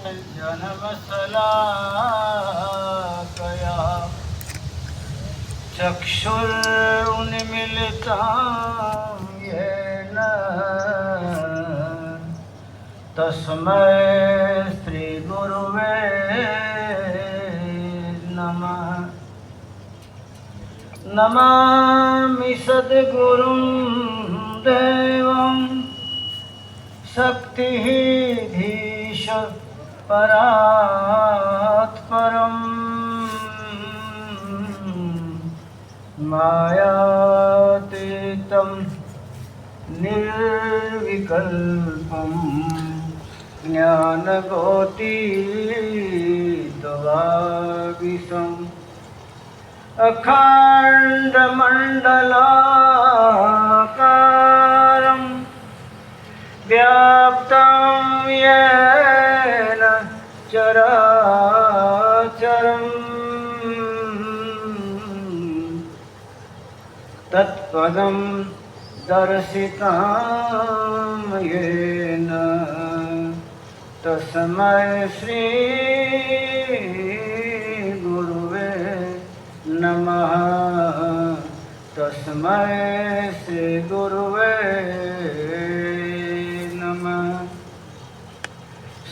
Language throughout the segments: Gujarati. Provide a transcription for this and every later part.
जन्मशलाकया चक्षुरुन्मिलितं येन तस्मै श्रीगुरुवे नमः। नमामि सद्गुरुं देवं शक्तिः धीश परात्परम् मायातीतं निर्विकल्पं ज्ञानगोतीतवागीशम् अखण्डमण्डलाकारं व्याप्तं येन चराचरम् तत्पदं दर्शितं येन तस्मै श्री गुरुवे नमः। तस्मै श्री गुरुवे नमः।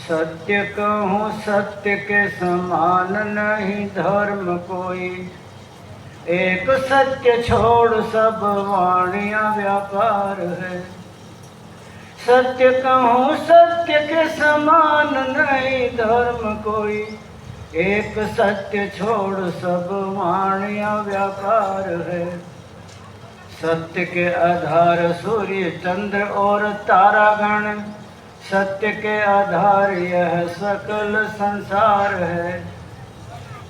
सत्य कहूँ सत्य के समान नहीं धर्म कोई, एक सत्य छोड़ सब वाणियाँ व्यापार है। सत्य कहूँ सत्य के समान नहीं धर्म कोई, एक सत्य छोड़ सब वाणियाँ व्यापार है। सत्य के आधार सूर्य चंद्र और तारागण, सत्य के आधार यह सकल संसार है।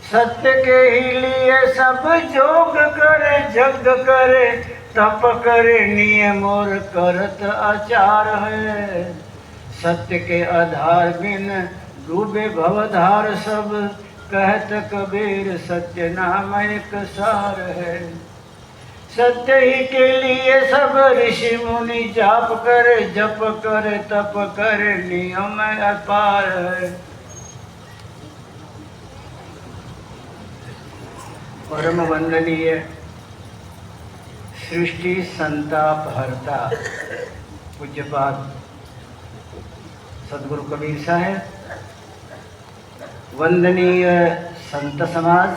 सत्य के ही लिए सब जोग करे, जग करे, तप करे, नियम और करत आचार है। सत्य के आधार बिन डूबे भवधार सब, कहत कबीर सत्य नाम एक सार है। सत्य ही के लिए सब ऋषि मुनि जाप करे, जप करे, तप करे, नियम अपार है। परम वंदनीय सृष्टि संताप हरता पूज्यपाद सदगुरु कबीर साहेब, वंदनीय संत समाज,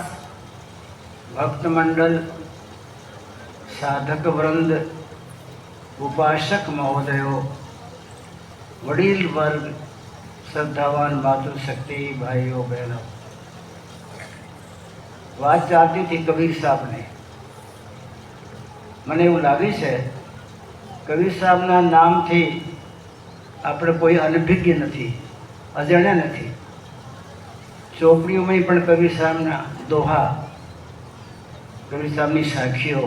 भक्त मंडल, साधक वृंद, उपासक महोदयों, वडील वर्ग, श्रद्धावान मातृशक्ति भाइयों बहनों, વાત ચાલતી હતી કબીર સાહેબને। મને એવું લાગે છે કબીર સાહેબના નામથી આપણે કોઈ અનભિજ્ઞ નથી, અજાણ્યા નથી। ચોપડીઓમાં પણ કબીર સાહેબના દોહા, કબીર સાહેબની સાખીઓ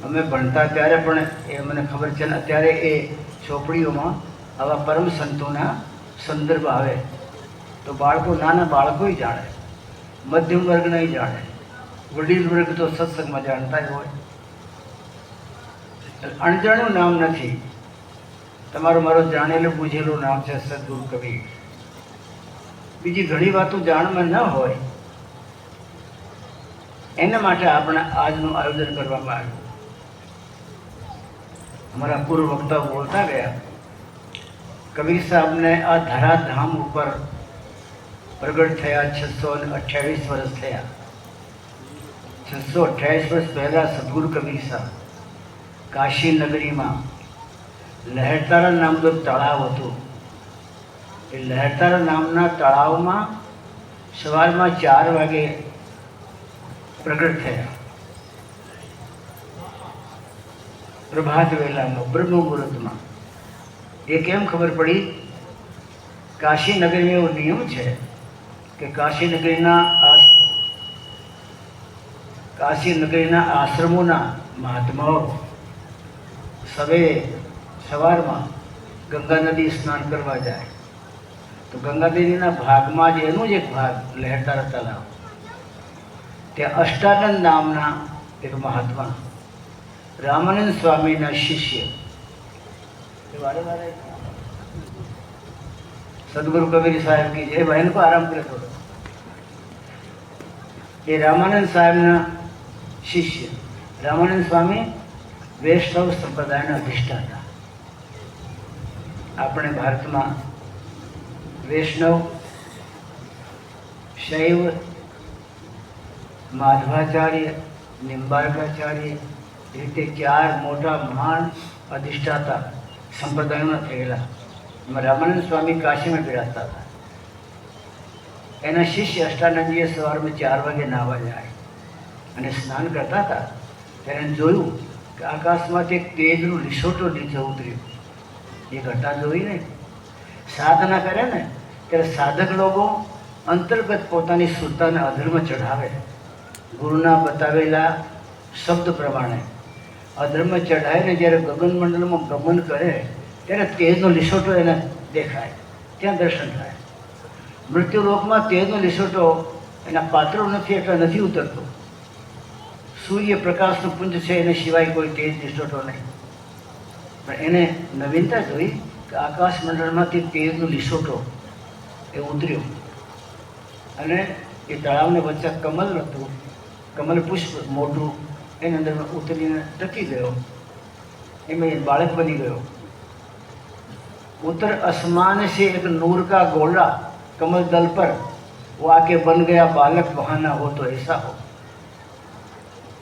અમે ભણતા ત્યારે પણ એ મને ખબર છે ને, અત્યારે એ ચોપડીઓમાં આવા પરમ સંતોના સંદર્ભ આવે તો બાળકો, નાના બાળકોય જાણે, मध्यम वर्ग नहीं जाने, वडील वर्ग तो सत्संग में जानता ही हो। अणजाणु नाम नहीं, तमारो मारो जानेलो बूझेलो नाम है सदगुरु कबीर। बीजी घणी बातों जाण में न होय एना माटे आपणे आजनु आयोजन करवामां आव्युं। हमारा पूर्व वक्ता बोलता गया, कबीर साहब ने आ धराधाम ऊपर प्रगट थया 628 वर्ष थया। 628 वर्ष पहला सदगुरु कबीर साहब काशी नगरी में लहरतारा नामनु तळाव हतुं। ए लहरतारा नामना तळाव में सवार में 4 वागे प्रगट थया। प्रभात वेला में ब्रह्म मुहूर्त में ये केम खबर पड़ी? काशी नगरी में एवो नियम है कि काशी नगरीना आश्रमोना महात्माओं सवार में गंगा नदी स्नान करवा जाए तो गंगा नदीना भाग में ज एनु ज एक भाग लहरतारा तलाव, त्या अष्टानंद नामना एक महात्मा रामानंद स्वामीना शिष्य सदगुरु कबीर साहब की जय। बहन को आराम करे थोड़ा। ये रामानंद साहब ना शिष्य रामानंद स्वामी वैष्णव संप्रदाय अधिष्ठाता। अपने भारत में वैष्णव, शैव, माधवाचार्य, निंबार्काचार्य रीते 4 मोटा महान अधिष्ठाता संप्रदायों में थयेला। रामानंद स्वामी काशी में बिराजता था। एना शिष्य अष्टानंदजीए सवार में 4 वागे नावा जाए અને સ્નાન કરતા હતા ત્યારે જોયું કે આકાશમાંથી એક તેજનો લીસોટો નીચે ઉતર્યો। એ ઘટના જોઈ ને સાધના કરે ને ત્યારે સાધક લોકો અંતર્ગત પોતાની શુદ્ધતાને અધર્મ ચઢાવે। ગુરુના બતાવેલા શબ્દ પ્રમાણે અધર્મ ચઢાવીને જ્યારે ગગનમંડળમાં ગમન કરે ત્યારે તેજનો લીસોટો એને દેખાય, ત્યાં દર્શન થાય। મૃત્યુલોકમાં તેજનો લીસોટો એના પાત્રો નથી એટલે નથી ઉતરતો। સૂર્ય પ્રકાશનું પુંજ છે એને સિવાય કોઈ તેજ લીસોટો નહીં, પણ એને નવીનતા જોઈ કે આકાશ મંડળમાંથી તેજનો લીસોટો એ ઉતર્યો અને એ તળાવને વચ્ચે કમલ હતું, કમલ પુષ્પ મોટું એની અંદર ઉતરીને ટકી ગયો, એમાં એ બાળક બની ગયો। उतर आसमान से एक नूर का गोला कमल दल पर वो आके बन गया बालक, बहाना हो तो ऐसा हो।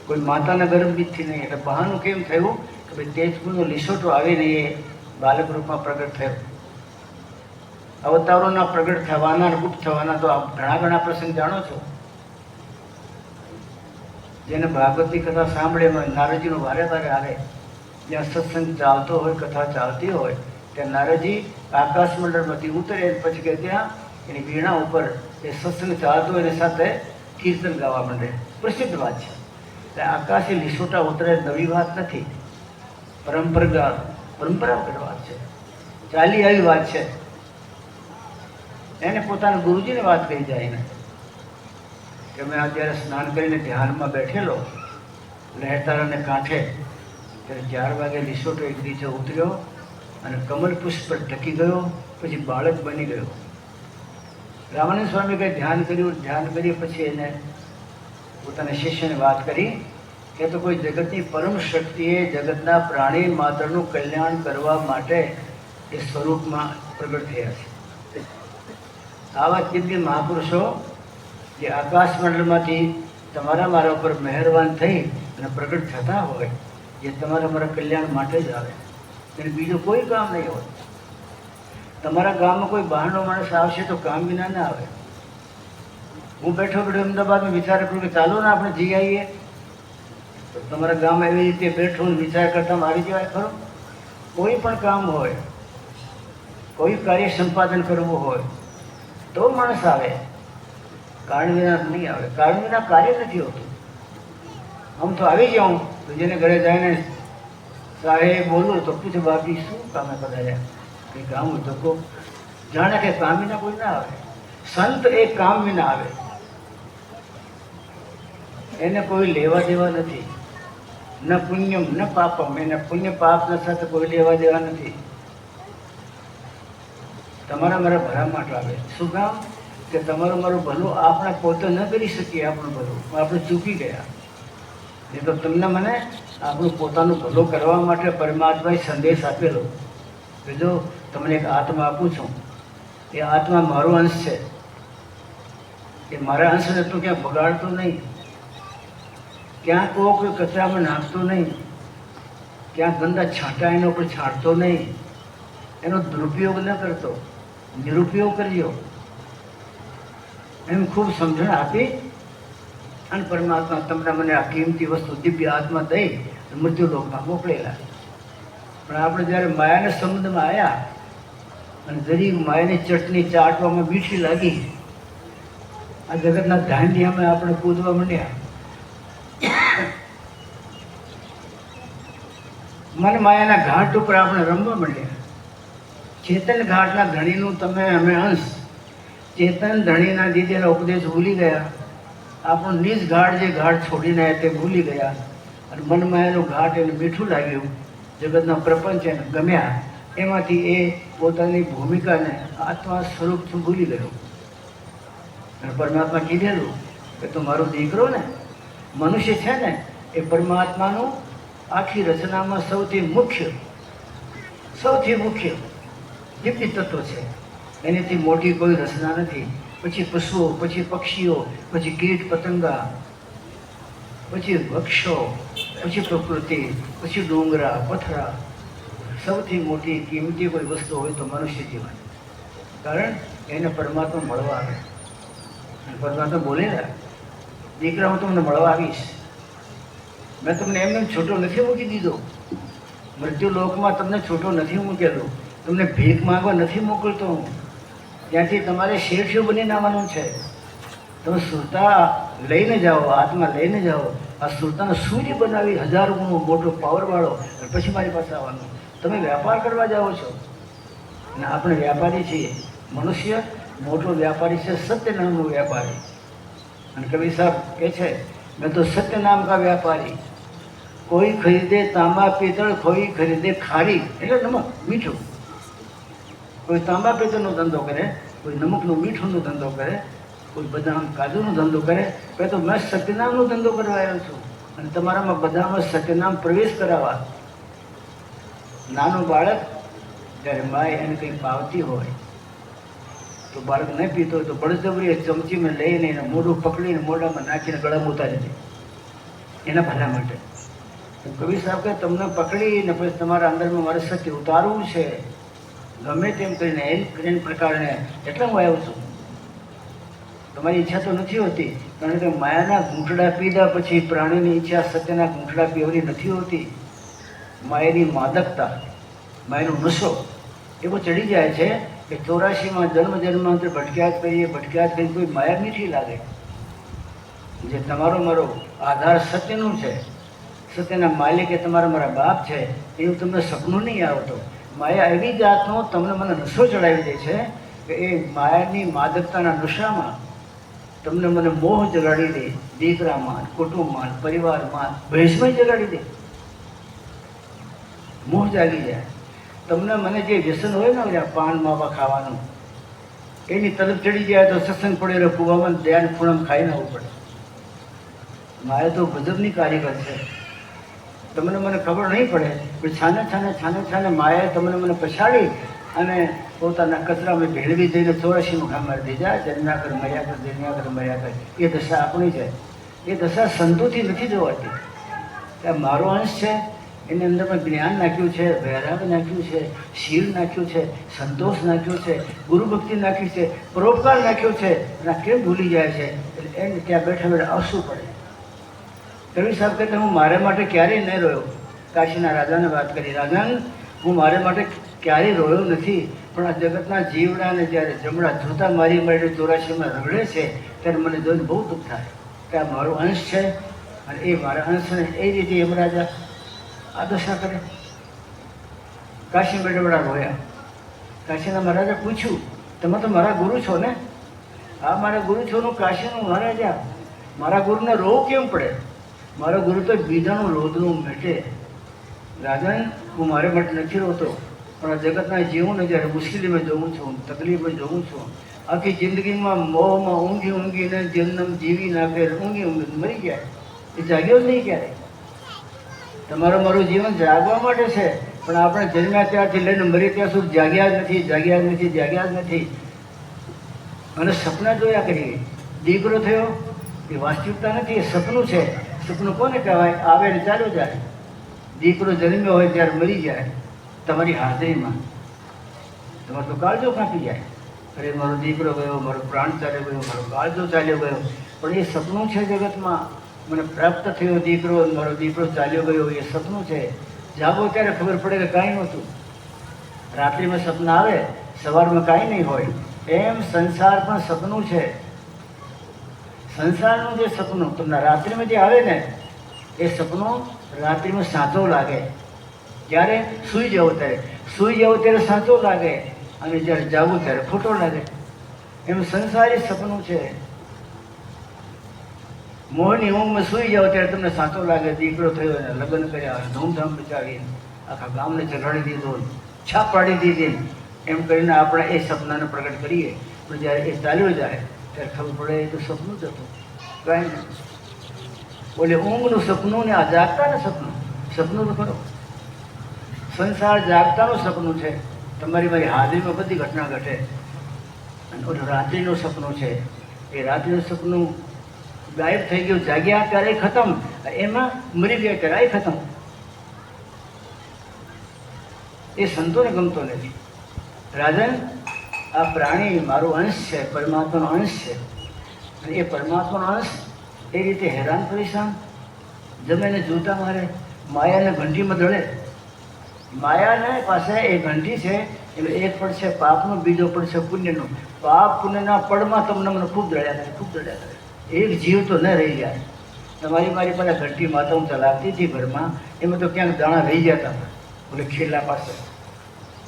कोई माता ने गर्भ भी थी नहीं, એટલે બહાનું કેમ થયું કે ભાઈ તેજગુણનો લીસોટો આવીને એ બાલક રૂપમાં પ્રગટ થયો। અવતારોના પ્રગટ થવાના, ગુપ્ત થવાના તો આપ ઘણા પ્રસંગ જાણો છો। જેને ભાગવતની કથા સાંભળે નારદજીનો વારે વારે આવે, જ્યાં સત્સંગ ચાલતો હોય, કથા ચાલતી હોય ત્યાં નારદજી આકાશ મંડળમાંથી ઉતરે પછી કે ત્યાં એની વીણા ઉપર એ સત્સંગ ચાલતો એની સાથે કીર્તન ગાવા માંડે। પ્રસિદ્ધ વાત છે। એટલે આકાશે લીસોટા ઉતરે નવી વાત નથી, પરંપરાગત વાત છે, ચાલી આવી વાત છે। એને પોતાના ગુરુજીને વાત કહી જાય ને કે મેં અત્યારે સ્નાન કરીને ધ્યાનમાં બેઠેલો લહેરતારાને કાંઠે, ત્યારે 4 વાગે લીસોટો એક નીચે ઉતર્યો અને કમલ પુષ્પ પર ટકી ગયો, પછી બાળક બની ગયો। રામાનંદ સ્વામી કંઈ ધ્યાન કરીએ પછી એને પોતાના શિષ્યને વાત કરી કે તો કોઈ જગતની પરમ શક્તિએ જગતના પ્રાણી માત્રનું કલ્યાણ કરવા માટે એ સ્વરૂપમાં પ્રગટ થયા છે। આવા દિવ્ય મહાપુરુષો જે આકાશ મંડળમાંથી તમારા મારા ઉપર મહેરબાન થઈ અને પ્રગટ થતા હોય, જે તમારા મારા કલ્યાણ માટે જ આવે, એને બીજું કોઈ કામ નહીં હોય। તમારા ગામમાં કોઈ બહારનો માણસ આવશે તો કામ વિના ના આવે। હું બેઠો અમદાવાદમાં વિચાર કરું કે ચાલો ને આપણે જઈ આવીએ, તો તમારા ગામમાં એવી રીતે બેઠો વિચાર કરતા મારી જવાય ખરો? કોઈ પણ કામ હોય, કોઈ કાર્ય સંપાદન કરવું હોય તો માણસ આવે, કારણ વિના નહીં આવે। કારણ વિના કાર્ય નથી હોતું। આમ તો આવી જાઉં તો જેને ઘરે જઈને સાહેબ બોલું તો પૂછે બાપી શું કામે પધાર્યા, કંઈ કામ હોય તો કહો। જાણે કે કામ વિના કોઈ ના આવે। સંત એ કામ વિના આવે, એને કોઈ લેવા દેવા નથી, ન પુણ્યમ ન પાપમ, એને પુણ્ય પાપના સાથે કોઈ લેવા દેવા નથી। તમારા મારા ભલા માટે આવે। શું કામ કે તમારું મારું ભલું આપણે પોતે ન કરી શકીએ, આપણું ભલું આપણે ચૂકી ગયા। એ તો તમને મને આપણું પોતાનું ભલું કરવા માટે પરમાત્માએ સંદેશ આપેલો કે જો તમને એક આત્મા આપું છું, એ આત્મા મારો અંશ છે, એ મારા અંશને તું ક્યાં બગાડતો નહીં, ક્યાં કોઈ કચરામાં નાખતો નહીં, ક્યાં ગંદા છાંટા એના ઉપર છાંટતો નહીં, એનો દુરુપયોગ ન કરતો, નિરુપયોગ કરજો, એમ ખૂબ સમજણ આપી અને પરમાત્મા તમને મને આ કિંમતી વસ્તુ દિવ્ય આત્મા દઈ મૃત્યુલોકમાં મોકલેલા। પણ આપણે જ્યારે માયાના સંબંધમાં આવ્યા અને જરી માયાની ચટણી ચાટવામાં મીઠી લાગી, આ જગતના ધાંડિયામાં આપણે કૂદવા માંડ્યા। મન માયાના ઘાટ ઉપર આપણે રમવા માંડ્યા। ચેતન ઘાટના ધણીનું તમે અમે અંશ, ચેતન ધણીના દીધેલા ઉપદેશ ભૂલી ગયા, આપણું નિજ ઘાટ જે ઘાટ છોડીને આવ્યા તે ભૂલી ગયા, અને મનમાયાનું ઘાટ એને મીઠું લાગ્યું, જગતના પ્રપંચ એને ગમ્યા એમાંથી એ પોતાની ભૂમિકાને આત્મા સ્વરૂપથી ભૂલી ગયો. અને પરમાત્મા કીધેલું કે તું મારો દીકરો ને. મનુષ્ય છે ને એ પરમાત્માનું આખી રચનામાં સૌથી મુખ્ય દિવ્ય તત્વ છે. એનાથી મોટી કોઈ રચના નથી. પછી પશુઓ, પછી પક્ષીઓ, પછી કીટ પતંગા, પછી વૃક્ષો, પછી પ્રકૃતિ, પછી ડુંગરા પથરા. સૌથી મોટી કિંમતી કોઈ વસ્તુ હોય તો મનુષ્ય જીવન. કારણ એને પરમાત્મા મળવા આવે. પરમાત્મા બોલેલા, દીકરા હું તમને મળવા આવીશ. મેં તમને એમને છૂટો નથી મૂકી દીધો. મૃત્યુ લોકમાં તમને છૂટો નથી મૂકેલો. તમને ભીખ માંગવા નથી મોકલતો હું. ત્યાંથી તમારે શેરશું બનીને આવવાનું છે. તમે સુરતા લઈને જાઓ, આત્મા લઈને જાઓ. આ સુરતાનો સૂર્ય બનાવી 1000 ગુણો મોટો પાવરવાળો, પછી મારી પાસે આવવાનું. તમે વ્યાપાર કરવા જાઓ છો અને આપણે વ્યાપારી છીએ. મનુષ્ય મોટો વ્યાપારી છે, સત્ય નામનો વ્યાપારી. અને કવિ સાહેબ કહે છે, મેં તો સત્ય નામ કા વ્યાપારી. કોઈ ખરીદે તાંબા પિત્તળ, કોઈ ખરીદે ખારી, એટલે નમક મીઠું. કોઈ તાંબા પિત્તળનો ધંધો કરે, કોઈ નમકનું મીઠુંનો ધંધો કરે, કોઈ બદામ કાજુનો ધંધો કરે. તો મેં સત્યનામનો ધંધો કરવા આવ્યો છું અને તમારામાં બધામાં સત્યનામ પ્રવેશ કરાવવા. નાનું બાળક જ્યારે માય એને કંઈ પાવતી હોય તો બાળક નહીં પીતો હોય તો બળજબરી ચમચીમાં લઈને એને મોઢું પકડીને મોઢામાં નાખીને ગળામાં ઉતારી દે, એના ભલા માટે. કવિ સાહેબ કે તમને પકડીને પછી તમારા અંદરમાં મારે સત્ય ઉતારવું છે, ગમે તેમ કરીને એ પ્રકારને એટલે હું આવ્યો છું. તમારી ઈચ્છા તો નથી હોતી, કારણ કે માયાના ઘૂંટડા પીધા પછી પ્રાણીની ઈચ્છા સત્યના ઘૂંટડા પીવાની નથી હોતી. માયાની માદકતા, માયાનો નશો એવો ચડી જાય છે કે 84માં જન્માંતર ભટક્યા જ કરી કોઈ માયા મીઠી લાગે. જે તમારો મારો આધાર સત્યનું છે, સત્યના માલિક એ તમારા મારા બાપ છે, એવું તમને સપનું નહીં આવતો. માયા એવી જાતનો તમને મને નશો ચડાવી દે છે કે એ માયાની માદકતાના નશામાં તમને મને મોહ જગાડી દે. દીકરામાં, કુટુંબમાં, પરિવારમાં, ભેષમાં જગાડી દે. મોહ જાગી જાય. તમને મને જે વ્યસન હોય ને પાન માવા ખાવાનું, એની તરફ ચડી જાય તો સત્સંગ પડેલો કુવામાં ધ્યાન પૂનમ ખાઈને આવવું પડે. માયા તો ગજબની કારીગર છે. તમને મને ખબર નહીં પડે પણ છાને માયાએ તમને મને પછાડી અને પોતાના કચરામાં ભેળવી દઈને 84માં ઘા મારી દે. જાય જન્મ્યા કર મર્યા કર. એ દશા આપણી છે. એ દશા સંતોથી નથી જોવાતી. ત્યાં મારો અંશ છે, એની અંદર મેં જ્ઞાન નાખ્યું છે, વૈરાગ નાખ્યું છે, શીલ નાખ્યું છે, સંતોષ નાખ્યો છે, ગુરુ ભક્તિ નાખી છે, પરોપકાર નાખ્યો છે. અને કેમ ભૂલી જાય છે? એટલે એને ત્યાં બેઠા બેઠા આવવું પડે. કવિ સાહેબ કહેતા હું મારે માટે ક્યારેય નહીં રોયો. કાશીના રાજાને વાત કરી, રાજન હું મારે માટે ક્યારેય રોયો નથી, પણ આ જગતના જીવડાને જ્યારે જમણા જોતા મારી 84માં રગડે છે ત્યારે મને જોઈને બહુ દુઃખ થાય કે આ મારો અંશ છે અને એ મારા અંશને એ રીતે યમરાજા આ દશા કરે. કાશી બેઠા બેઠા રોયા. કાશીના મહારાજે પૂછ્યું, તમે તો મારા ગુરુ છો ને? હા મારા ગુરુ છો નું કાશીનું મહારાજા. મારા ગુરુને રોવું કેમ પડે? મારો ગુરુ તો બીજાનું રોદનું મેટે. રાજન હું મારે માટે નથી રોતો, પણ આ જગતના જીવોને જ્યારે મુશ્કેલીમાં જોઉં છું, તકલીફમાં જોઉં છું, આખી જિંદગીમાં મોહમાં ઊંઘીને જન્મ જીવી નાખે, ઊંઘી મરી જાય, એ જાગ્યો જ નહીં ક્યારે. તમારું મારું જીવન જાગવા માટે છે, પણ આપણે જન્મ્યા ત્યારથી લઈને મરી ત્યાં સુધી જાગ્યા જ નથી. અને સપના જોયા કરીએ. દીકરો થયો એ વાસ્તવિકતા નથી, એ સપનું છે. સપનું કોને કહેવાય? આવે ને ચાલ્યો જાય. દીકરો જન્મ્યો હોય ત્યારે મરી જાય તમારી હાજરીમાં, તમારો તો કાળજો કાપી જાય. અરે મારો દીકરો ગયો, મારો પ્રાણ ચાલ્યો ગયો, મારો કાળજો ચાલ્યો ગયો. પણ એ સપનું છે જગતમાં. મને પ્રાપ્ત થયો દીકરો, મારો દીકરો ચાલ્યો ગયો, એ સપનું છે. જાગો ત્યારે ખબર પડે કે કાંઈ નહોતું. રાત્રિમાં સપના આવે, સવારમાં કાંઈ નહીં હોય. એમ સંસાર પણ સપનું છે. સંસારનું જે સપનું તમને રાત્રિમાં જે આવે ને એ સપનું રાત્રિમાં સાચો લાગે. જ્યારે સૂઈ જાઓ ત્યારે સાચો લાગે, અને જ્યારે જાગો ત્યારે ખોટો લાગે. એમ સંસારી સપનું છે. મોહની ઊંઘમાં સૂઈ જાઓ ત્યારે તમને સાચો લાગે. દીકરો થયો એને લગ્ન કર્યા, ધૂમધામ બચાવી, આખા ગામને ચઢાડી દીધો, છાપ પાડી દીધી એમ કરીને આપણે એ સપનાને પ્રગટ કરીએ, પણ જ્યારે એ ચાલ્યો જાય ત્યારે ખબર પડે એ તો સપનું જ હતું, કાંઈ નહીં. બોલે ઊંઘનું સપનું ને આ જાગતાનું સપનું, સપનું તો ખરો. સંસાર જાગતાનું સપનું છે, તમારી મારી હાજરીમાં બધી ઘટના ઘટે. અને ઓલું રાત્રિનું સપનું છે, એ રાત્રિનું સપનું ગાયબ થઈ ગયું, જાગ્યા ત્યારે ખતમ, એમાં મરી ગયા ત્યારે ખતમ. એ સંતોને ગમતો નથી. રાજન, આ પ્રાણી મારો અંશ છે, પરમાત્માનો અંશ છે, અને એ પરમાત્માનો અંશ એ રીતે હેરાન પરેશાન જમે ને જોતા મારે માયાને ઘંટીમાં દળે. માયાને પાસે એ ઘંટી છે એટલે એક પડશે પાપનો, બીજો પડશે પુણ્યનો. પાપ પુણ્યના પડમાં તમને મને ખૂબ દળ્યા કરે, ખૂબ દળ્યા કરે. એક જીવ તો ન રહી જાય. તમારી મારી પાસે ઘંટી માતાઓ ચલાવતી હતી ઘરમાં, એમાં તો ક્યાંક દાણા રહી જતા હતા બોલે ખેલા પાસે.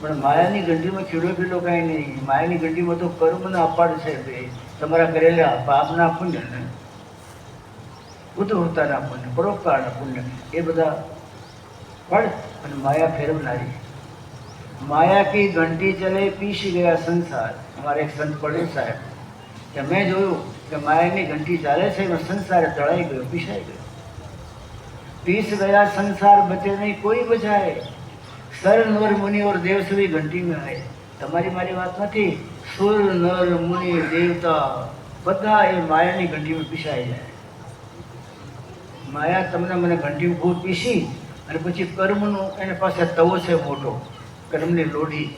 પણ માયાની ઘંટીમાં ખીડો પીડો કાંઈ નહીં. માયાની ઘંટીમાં તો કર્મના અપાડ છે, તમારા કરેલા પાપના પુણ્યને, ઉદ્ધવતાના પુણ્ય, પરોપકારના પુણ્ય, એ બધા પડ અને માયા ફેરવનારી. માયા કી ઘંટી ચલે પીસી ગયા સંસાર. અમારે એક સંત પડે સાહેબ કે મેં જોયું કે માયાની ઘંટી ચાલે છે એમાં સંસાર તળાઈ ગયો, પીસાઈ ગયો. પીસ ગયા સંસાર બચે નહીં કોઈ બચાય. સર નર મુનિ ઓર દેવ સभी ઘંટી में आए. તમારી મારી વાત નથી. સુર નર મુનિ દેવતા બધા એ માયાની ઘંટીમાં પીસાઈ જાય. માયા તમને મને ઘંટી ખૂબ પીસી અને પછી કર્મનું એની પાસે તવો છે મોટો, કર્મની લોઢી.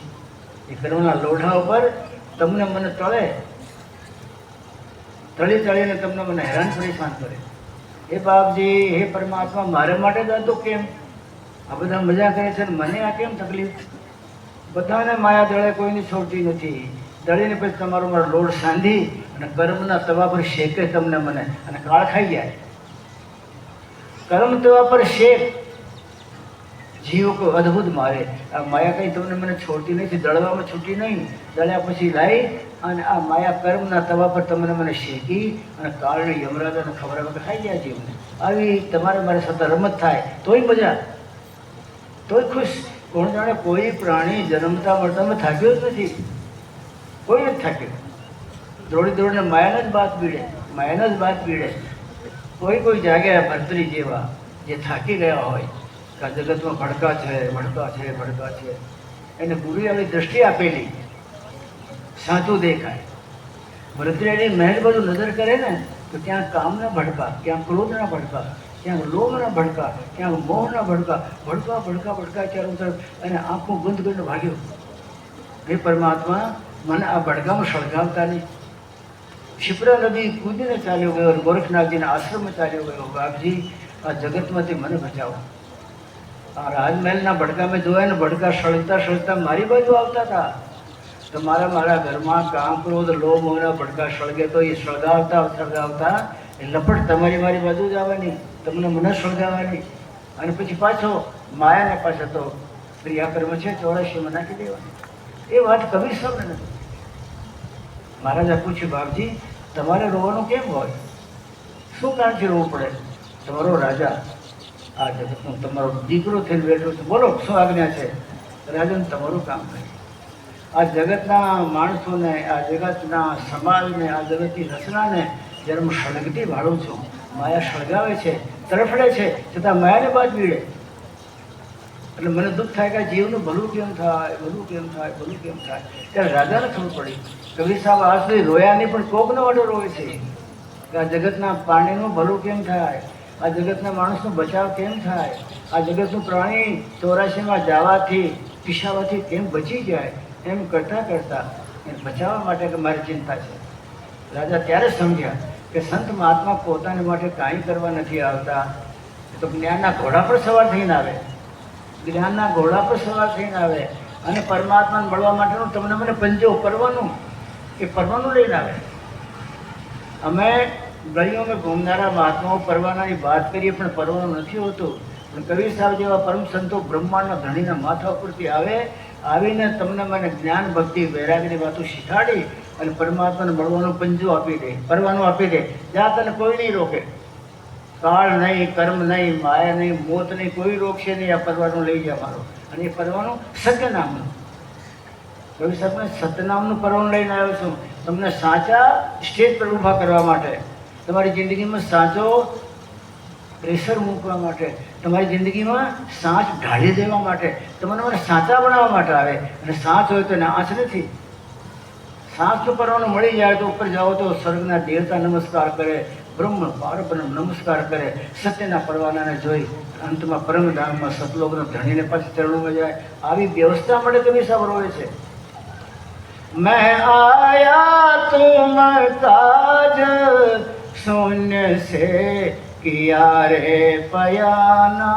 એ કર્મના લોઢા ઉપર તમને મને તળે, તળી તળીને તમને મને હેરાન પરેશાન કરે. હે બાપજી, હે પરમાત્મા, મારે માટે જ હતો કેમ? આ બધા મજા કરે છે ને મને આ કેમ તકલીફ? બધાને માયા દળે, કોઈની છોડતી નથી. દળીને પછી તમારો મારો લોડ સાંધી અને કર્મના તવા પર શેકે તમને મને, અને કાળ ખાઈ જાય. કર્મ તવા પર શેક, જીવ કો અદ્ભુત મારે. આ માયા કંઈ તમને મને છોડતી નથી, દળવામાં છૂટી નહીં. દળ્યા પછી લાવી અને આ માયા કર્મના તવા પર તમને મને શેકી અને કાળને યમરાજાને ખબર આવે કે ખાઈ ગયા જીવને. આવી તમારે મારે સતત રમત થાય તોય મજા, તોય ખુશ. કોણ જાણે કોઈ પ્રાણી જન્મતા મળતામાં થાક્યો જ નથી, કોઈ નથી થાક્યો. દોડી દોડીને માયાને જ બાત પીડે, માયાને જ બાત પીડે. કોઈ જાગ્યા ભરતરી જેવા જે થાકી ગયા હોય કે આ જગતમાં ભડકા છે, ભડકા છે, ભડકા છે, એને ગુરુએ આવી દ્રષ્ટિ આપેલી, સાચું દેખાય. ભરતરીની મહેલ બધું નજર કરે ને તો ત્યાં કામના ભડકા, ક્યાં ક્રોધના ભડકા, ક્યાંક લોભના ભડકા, ક્યાંક મોહના ભડકા, ભડકા ભડકા ભડકા ચારું તરફ. અને આંખો બંધ કરીને ભાગ્યો. હે પરમાત્મા, મને આ ભડકામાં સળગાવતા નહીં. શિપ્રા નદી કૂદીને ચાલ્યો ગયો, ગોરખનાથજીના આશ્રમમાં ચાલ્યો ગયો. બાપજી, આ જગતમાંથી મને બચાવો. આ રાજમહેલના ભડકા મેં જોયા ને, ભડકા સળગતા સળગતા મારી બાજુ આવતા હતા. તો મારા ઘરમાં કામ ક્રોધ લોભ મોહના ભડકા સળગે તો એ સળગાવતા એ લપટ તમારી મારી બાજુ જ આવવાની, તમને મને સળગાવવાની. અને પછી પાછો માયાને પાછો તો ક્રિયાકર્મ છે 84માં નાખી દેવાની. એ વાત કબીર સાહેબને નથી. મહારાજે પૂછ્યું, બાપજી, તમારે રોવાનું કેમ હોય? શું કારણથી રોવું પડે? તમારો રાજા આ જગતનો તમારો દીકરો થઈને બેઠો છે, બોલો શું આજ્ઞા છે? રાજન, તમારું કામ કરે. આ જગતના માણસોને, આ જગતના સમાજને, આ જગતની રચનાને જ્યારે હું સળગતી ભાળું છું, માયા સળગાવે છે, તરફડે છે, છતાં માયાને બાદ બીડે. એટલે મને દુઃખ થાય કે જીવનું ભલું કેમ થાય, ભલું કેમ થાય, ભલું કેમ થાય. ત્યારે રાજાને ખબર પડી. કબીર સાહેબ આજ સુધી રોયા નહીં, પણ કોકનો વાડો રોવે છે કે આ જગતના પ્રાણીનું ભલું કેમ થાય, આ જગતના માણસનો બચાવ કેમ થાય, આ જગતનું પ્રાણી 84માં જવાથી પીસાવાથી કેમ બચી જાય. એમ કરતાં કરતાં એને બચાવવા માટે કે મારી ચિંતા છે. રાજા ત્યારે સમજ્યા કે સંત મહાત્મા પોતાને માટે કાંઈ કરવા નથી આવતા. તો જ્ઞાનના ઘોડા પર સવાર થઈને આવે, જ્ઞાનના ઘોડા પર સવાર થઈને આવે અને પરમાત્માને મળવા માટેનું તમને મને પંજો પરવાનું, એ પરવાનું લઈને આવે. અમે ગળીઓમાં ઘૂમનારા મહાત્માઓ પરવાનાની વાત કરીએ પણ પરવાનું નથી હોતું. પણ કબીર સાહેબ જેવા પરમ સંતો બ્રહ્માંડના ધણીના માથા ઉપરથી આવીને તમને મને જ્ઞાન ભક્તિ વૈરાગની વાતો શીખાડી અને પરમાત્માને મળવાનો પંજો આપી દે, પરવાનું આપી દે. જ્યાં તને કોઈ નહીં રોકે, કાળ નહીં, કર્મ નહીં, માયા નહીં, મોત નહીં, કોઈ રોકશે નહીં. આ પરવાનું લઈ જાય મારો. અને એ પરવાનું સત્ય નામનું. કવિ સાહેબને સત્ય નામનું પરવાનું લઈને આવ્યો છું તમને સાચા સ્ટેજ પર ઊભા કરવા માટે, તમારી જિંદગીમાં સાચો પ્રેશર મૂકવા માટે, તમારી જિંદગીમાં સાચ ઢાળી દેવા માટે, તમને મને સાચા બનાવવા માટે આવે. અને સાચ હોય તો નાચ નથી. સાચું પરવાનું મળી જાય તો ઉપર જાઓ તો સ્વર્ગના દેવતા નમસ્કાર કરે, બ્રહ્મ પારબ્રહ્મ નમસ્કાર કરે, સત્યના પરવાનાને જોઈ અંતમાં પરમધામમાં સતલોકનો ધણીને પાછી ચરણોમાં જાય. આવી વ્યવસ્થા મળે કવિ સાહેબ રોવે છે. मैं आया तुम काज शून्य से किया रे पयाना.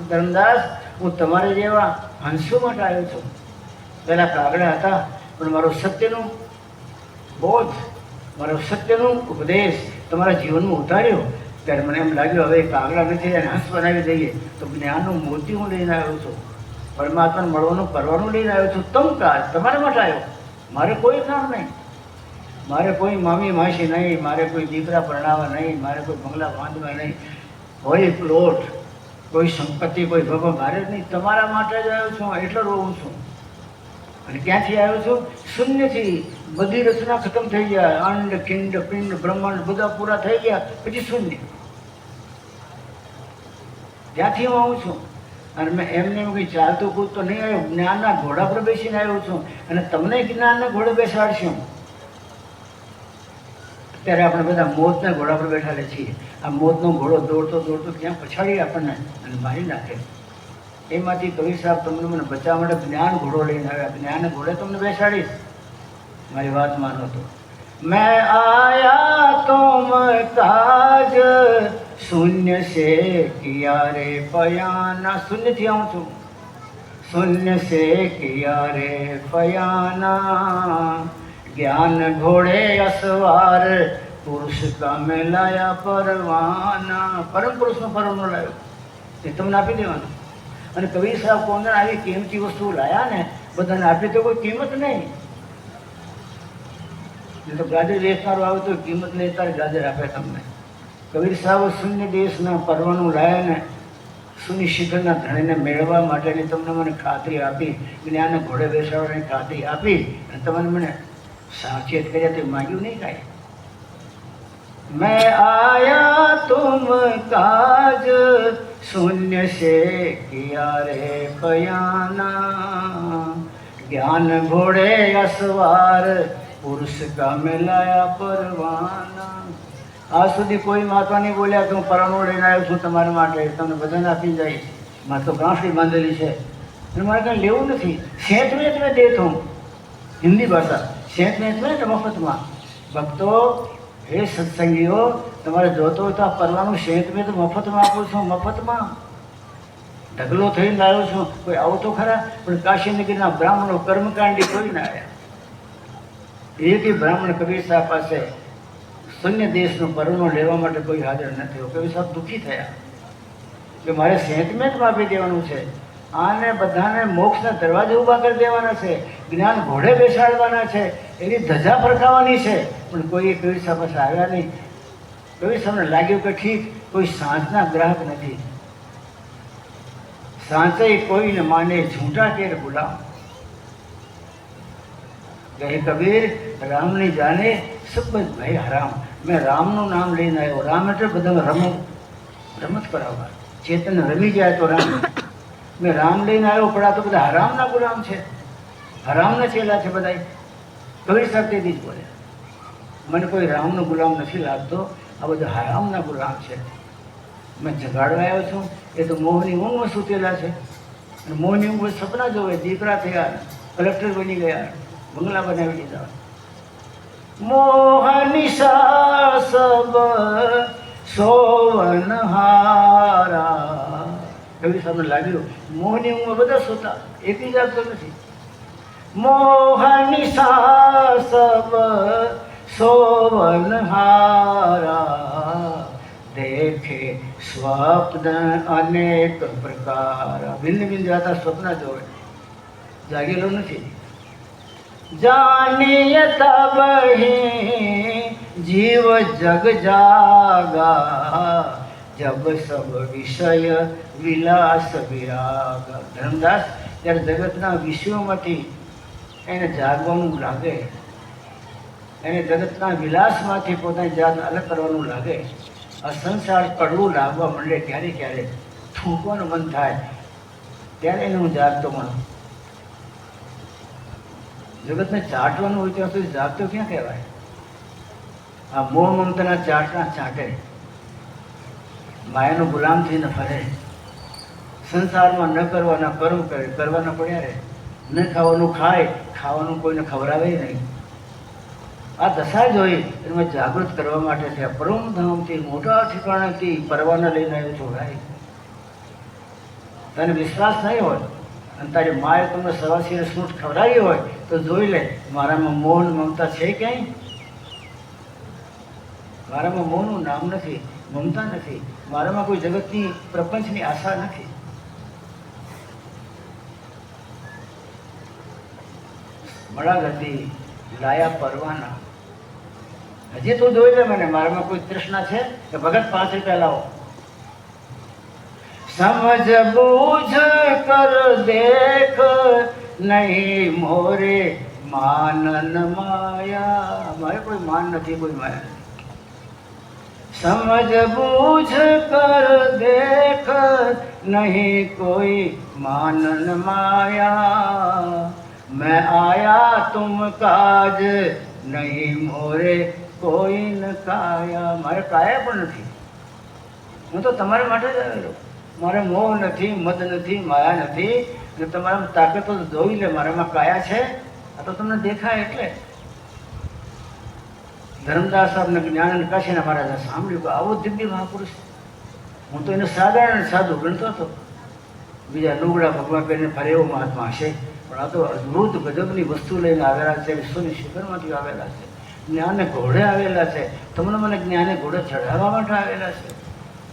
ધર્મદાસ, હું તમારે જેવા હંસો માટે આવ્યો છું. પહેલાં કાગડા હતા, પણ મારો સત્યનું બોધ, મારો સત્યનું ઉપદેશ તમારા જીવનમાં ઉતાર્યો ત્યારે મને એમ લાગ્યું હવે કાગડા નથી અને હંસ બનાવી દઈએ તો જ્ઞાનનું મોતી હું લઈને આવ્યો છું. પરમાત્માને મળવાનું કરવાનું લઈને આવ્યો છું. તમ કાજ તમારા માટે આવ્યો. મારે કોઈ કામ નહીં, મારે કોઈ મામી માસી નહીં, મારે કોઈ દીકરા પરણાવવા નહીં, મારે કોઈ બંગલા બાંધવા નહીં, કોઈ પ્લોટ, કોઈ સંપત્તિ, કોઈ ભગવાન મારે જ નહીં. તમારા માટે જ આવ્યો છું. એટલો રોવું છું. અને ક્યાંથી આવ્યો છું? શૂન્યથી. બધી રચના ખતમ થઈ ગયા, અંડ ખિંડ પિંડ બ્રહ્માંડ બધા પૂરા થઈ ગયા, પછી શૂન્ય. ત્યાંથી હું આવું છું. અને મેં એમને કંઈ ચાલતું કૂદતો નહીં આવ્યો, જ્ઞાનના ઘોડા પર બેસીને આવ્યો છું. અને તમને જ્ઞાનના ઘોડે બેસાડશું. અત્યારે આપણે બધા મોતના ઘોડા પર બેઠા છીએ. આ મોતનો ઘોડો દોડતો દોડતો ક્યાં પછાડી આપણને અને મારી નાખે. એમાંથી કવિ સાહેબ તમને મને બચાવવા માટે જ્ઞાન ઘોડો લઈને આવ્યા. જ્ઞાન ઘોડે તમને બેસાડીશ. મારી વાત માનો તો. મેં આયા तुम काज शून्य से किया रे पयाना. शून्यથી આવું છું. शून्य से किया रे पयाना. ज्ञान घोड़े असवार पुरुष का में लाया परवाना. પરમ પુરુષનો પરવાનો લાવ્યો એ તમને આપી દેવાનું. અને કવિ સાહેબ કોને આવી કિંમતી વસ્તુ લાયા ને બધાને આપી તો કોઈ કિંમત નહીં. તો ગાજર વેચનારો આવે તો કિંમત નહીં, તારે ગાજર આપે તમને. કબીર સાહેબ શૂન્ય દેશના પરવાનું લાયા ને શૂન્ય શિખરના ધણીને મેળવવા માટેની તમને મને ખાતરી આપી, જ્ઞાન ઘોડે બેસાડવાની ખાતરી આપી અને તમને મને સાચેત કર્યા તે માગ્યું નહીં કાંઈ. મેં આયા તુમ કાજ शून्य से किया रे पयाना. ज्ञान घोड़े असवार पुरुष का मिलाया परवाना. આજ સુધી કોઈ મહાત્મા નહીં બોલ્યા કે હું પરણો લઈને આવ્યો છું તમારા માટે, તમને બધાને આપી જાય. મારે તો ગાંઠડી બાંધેલી છે અને મારે કંઈ લેવું નથી. સેંત મેં તમે દેત હું, હિન્દી ભાષા સેંત મેં તમે મફતમાં. ભક્તો, હે સત્સંગીઓ, તમારે જોતો હોય તો આ પરવાનું સેંત મેં તો મફતમાં આપું છું. મફતમાં ઢગલો થઈને લાવ્યો છું. કોઈ આવો તો ખરા? પણ કાશીનગરના બ્રાહ્મણો કર્મકાંડી કોઈ ના આવ્યા. એક બ્રાહ્મણ કબીર સાહેબ પાસે શૂન્ય દેશનું પરણો લેવા માટે કોઈ હાજર નથી. કબીર સાહેબ દુઃખી થયા કે મારે સેન્ટમેન્ટમાં આપી દેવાનું છે. આને બધાને મોક્ષના દરવાજે ઊભા કરી દેવાના છે, જ્ઞાન ઘોડે બેસાડવાના છે, એની ધજા ફરકાવવાની છે. પણ કોઈ કબીર સાહેબ પાસે આવ્યા નહીં. કબીર સાહેબને લાગ્યું કે ઠીક કોઈ સાંજના ગ્રાહક નથી. સાંચે કોઈને માને झूठा केर गुलाम. કહે કબીર, રામની જાને સબ ભાઈ હરામ. મેં રામનું નામ લઈને આવ્યો. રામ એટલે બધા રમત કરાવવા. ચેતન રમી જાય તો રામ. મેં રામ લઈને આવ્યો, પણ આ તો બધા હરામના ગુલામ છે, હરામના ચેલા છે બધા. કબીર સાહેબ તેથી જ બોલ્યા, મને કોઈ રામનો ગુલામ નથી લાગતો, આ બધા હરામના ગુલામ છે. મેં જગાડવા આવ્યો છું. એ તો મોહની ઊંઘમાં સૂતેલા છે. અને મોહની ઊંઘ સપના જોવે, દીકરા થયા, કલેક્ટર બની ગયા, બંગલા બનાવી દીધા. મોહનિશા સબ સોવનહારા. કવિ સાહેબને લાગ્યું મોહની ઊંઘમાં બધા સૂતા, એકી જાગતો નથી. મોહનિશા સબ સોવનહારા. દેખે સ્વપ્ન અનેક પ્રકાર. ભિન્ન ભિન્ન જાતા સ્વપ્ન જોવે, જાગેલો નથી. જાનીય તબ હી જીવ જગ જાગા. જબ સબ વિષય વિલાસ વિરાગ. ધર્મદાસ ત્યારે જગતના વિષયોમાંથી એને જાગવાનું લાગે, એને જગતના વિલાસમાંથી પોતાની જાતને અલગ કરવાનું લાગે, આ સંસાર કડવું લાગવા માંડે, ક્યારે ક્યારે થૂંકવાનું મન થાય, ત્યારે એને હું જાગતો માનું. જગતને ચાટવાનું હોય ત્યાં સુધી જાગતો ક્યાં કહેવાય? આ મોહ મમતાના ચાટના ચાટે, માયાનો ગુલામ થઈને ફરે, સંસારમાં ન કરવાના કર્મ કરે, કરવાના પડ્યા રહે, ન ખાવાનું ખાય, ખાવાનું કોઈને ખવડાવે નહીં. આ દશા જોઈ એમાં જાગૃત કરવા માટે થયા. પરમધામથી મોટા ઠેકાણેથી પરવાના લઈને આવ્યો છો ભાઈ. તને વિશ્વાસ નહીં હોય અને તારી માએ તમને સવાસીને સૂટ ખવડાવી હોય તો જોઈ લે મારામાં મોહ મમતા છે ક્યાંય? મારામાં મોહનું નામ નથી, મમતા નથી, મારામાં કોઈ જગતની પ્રપંચની આશા નથી. મળાગતી લાયા પરવાના. હજી તું જોઈ લે મને, મારામાં કોઈ તૃષ્ણા છે કે ભગત 5 રૂપિયા લાવો. સમજ બૂझ કર દેખ નહીં મોરે માનન માયા. મારે કોઈ માન નથી, કોઈ માયા નથી. સમજ બૂझ કર દેખ નહીં કોઈ માનન માયા. मैं आया तुम काज नहीं मोरे કોઈ ન કાયા. મારે કાયા પણ નથી, હું તો તમારા માટે જ આવેલો. મારે મોહ નથી, મદ નથી, માયા નથી. અને તમારામાં તાકાતો જોઈ લે, મારામાં કાયા છે. આ તો તમને દેખાય એટલે. ધર્મદાસ સાહેબને જ્ઞાન કાશીના મહારાજે સાંભળ્યું કે આવો દિવ્ય મહાપુરુષ. હું તો એને સાધારણ સાધુ ગણતો હતો, બીજા લુગડા ભગવાન પહેરીને ફરે એવો મહાત્મા હશે, પણ આ તો અદ્ભુત ગજબની વસ્તુ લઈને આવેલા છે, વિશ્વની શિખરમાંથી આવેલા છે, જ્ઞાને ઘોડે આવેલા છે, તમને મને જ્ઞાને ઘોડે ચઢાવવા માટે આવેલા છે.